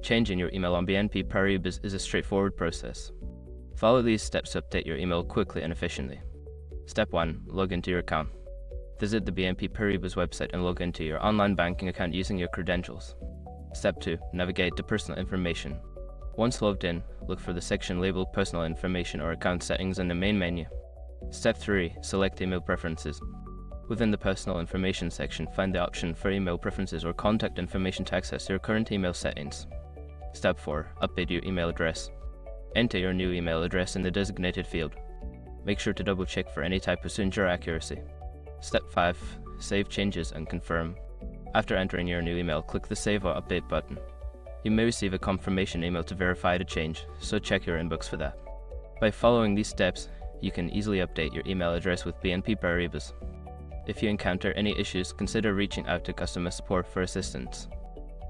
Changing your email on BNP Paribas is a straightforward process. Follow these steps to update your email quickly and efficiently. Step 1. Log into your account. Visit the BNP Paribas website and log into your online banking account using your credentials. Step 2. Navigate to personal information. Once logged in, look for the section labeled Personal Information or Account Settings in the main menu. Step 3. Select Email Preferences. Within the Personal Information section, find the option for Email Preferences or Contact Information to access your current email settings. Step 4. Update your email address. Enter your new email address in the designated field. Make sure to double check for any typos to ensure accuracy. Step 5. Save changes and confirm. After entering your new email, click the Save or Update button. You may receive a confirmation email to verify the change, so check your inbox for that. By following these steps, you can easily update your email address with BNP Paribas. If you encounter any issues, consider reaching out to customer support for assistance.